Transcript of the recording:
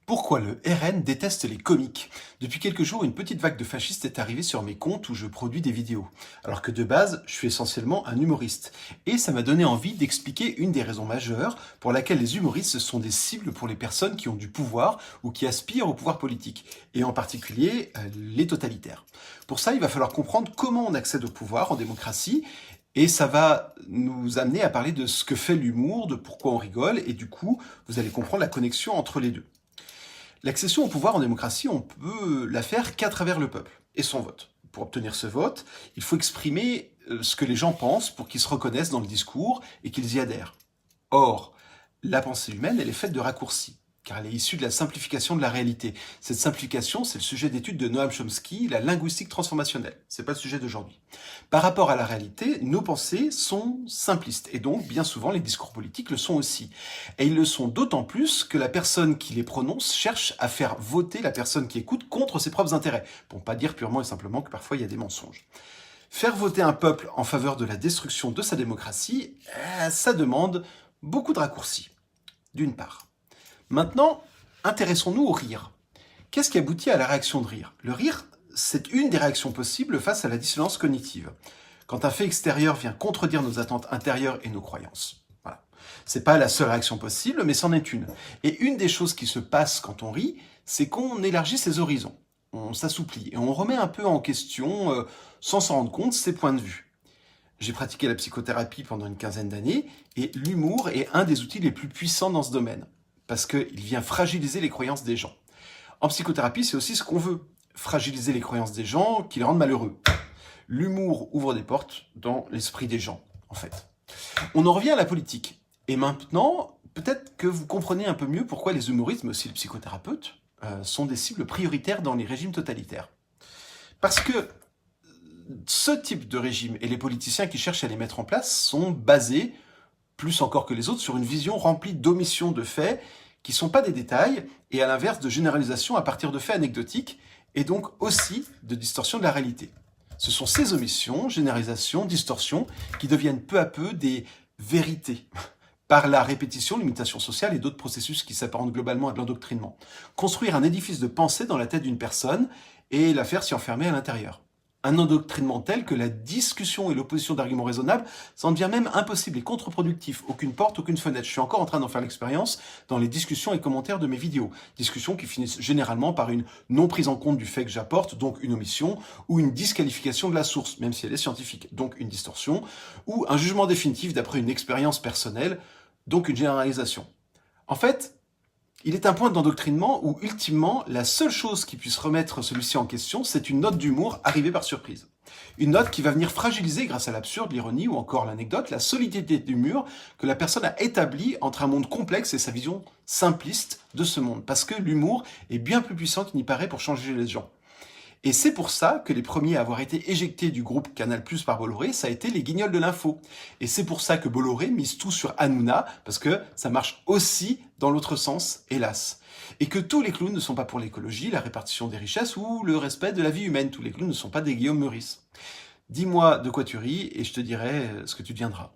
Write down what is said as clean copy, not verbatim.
Pourquoi le RN déteste les comiques? Depuis quelques jours, une petite vague de fascistes est arrivée sur mes comptes où je produis des vidéos. Alors que de base, je suis essentiellement un humoriste. Et ça m'a donné envie d'expliquer une des raisons majeures pour laquelle les humoristes sont des cibles pour les personnes qui ont du pouvoir ou qui aspirent au pouvoir politique. Et en particulier, les totalitaires. Pour ça, il va falloir comprendre comment on accède au pouvoir en démocratie. Et ça va nous amener à parler de ce que fait l'humour, de pourquoi on rigole. Et du coup, vous allez comprendre la connexion entre les deux. L'accession au pouvoir en démocratie, on peut la faire qu'à travers le peuple et son vote. Pour obtenir ce vote, il faut exprimer ce que les gens pensent pour qu'ils se reconnaissent dans le discours et qu'ils y adhèrent. Or, la pensée humaine, elle est faite de raccourcis, car elle est issue de la simplification de la réalité. Cette simplification, c'est le sujet d'étude de Noam Chomsky, la linguistique transformationnelle. C'est pas le sujet d'aujourd'hui. Par rapport à la réalité, nos pensées sont simplistes, et donc, bien souvent, les discours politiques le sont aussi. Et ils le sont d'autant plus que la personne qui les prononce cherche à faire voter la personne qui écoute contre ses propres intérêts, pour ne pas dire purement et simplement que parfois il y a des mensonges. Faire voter un peuple en faveur de la destruction de sa démocratie, ça demande beaucoup de raccourcis, d'une part. Maintenant, intéressons-nous au rire. Qu'est-ce qui aboutit à la réaction de rire? Le rire, c'est une des réactions possibles face à la dissonance cognitive. Quand un fait extérieur vient contredire nos attentes intérieures et nos croyances. Voilà. C'est pas la seule réaction possible, mais c'en est une. Et une des choses qui se passe quand on rit, c'est qu'on élargit ses horizons. On s'assouplit et on remet un peu en question, sans s'en rendre compte, ses points de vue. J'ai pratiqué la psychothérapie pendant une quinzaine d'années et l'humour est un des outils les plus puissants dans ce domaine parce qu'il vient fragiliser les croyances des gens. En psychothérapie, c'est aussi ce qu'on veut, fragiliser les croyances des gens qui les rendent malheureux. L'humour ouvre des portes dans l'esprit des gens, en fait. On en revient à la politique. Et maintenant, peut-être que vous comprenez un peu mieux pourquoi les humoristes, mais aussi les psychothérapeutes, sont des cibles prioritaires dans les régimes totalitaires. Parce que ce type de régime et les politiciens qui cherchent à les mettre en place sont basés, plus encore que les autres, sur une vision remplie d'omissions de faits qui ne sont pas des détails, et à l'inverse de généralisations à partir de faits anecdotiques, et donc aussi de distorsions de la réalité. Ce sont ces omissions, généralisations, distorsions, qui deviennent peu à peu des vérités, par la répétition, l'imitation sociale et d'autres processus qui s'apparentent globalement à de l'endoctrinement. Construire un édifice de pensée dans la tête d'une personne et la faire s'y enfermer à l'intérieur. Un endoctrinement tel que la discussion et l'opposition d'arguments raisonnables, ça en devient même impossible et contre-productif. Aucune porte, aucune fenêtre. Je suis encore en train d'en faire l'expérience dans les discussions et commentaires de mes vidéos. Discussions qui finissent généralement par une non prise en compte du fait que j'apporte, donc une omission, ou une disqualification de la source, même si elle est scientifique, donc une distorsion, ou un jugement définitif d'après une expérience personnelle, donc une généralisation. En fait, il est un point d'endoctrinement où, ultimement, la seule chose qui puisse remettre celui-ci en question, c'est une note d'humour arrivée par surprise. Une note qui va venir fragiliser, grâce à l'absurde, l'ironie ou encore l'anecdote, la solidité du mur que la personne a établi entre un monde complexe et sa vision simpliste de ce monde. Parce que l'humour est bien plus puissant qu'il n'y paraît pour changer les gens. Et c'est pour ça que les premiers à avoir été éjectés du groupe Canal+ par Bolloré, ça a été les guignols de l'info. Et c'est pour ça que Bolloré mise tout sur Hanouna, parce que ça marche aussi dans l'autre sens, hélas. Et que tous les clowns ne sont pas pour l'écologie, la répartition des richesses ou le respect de la vie humaine. Tous les clowns ne sont pas des Guillaume Meurice. Dis-moi de quoi tu ris et je te dirai ce que tu deviendras.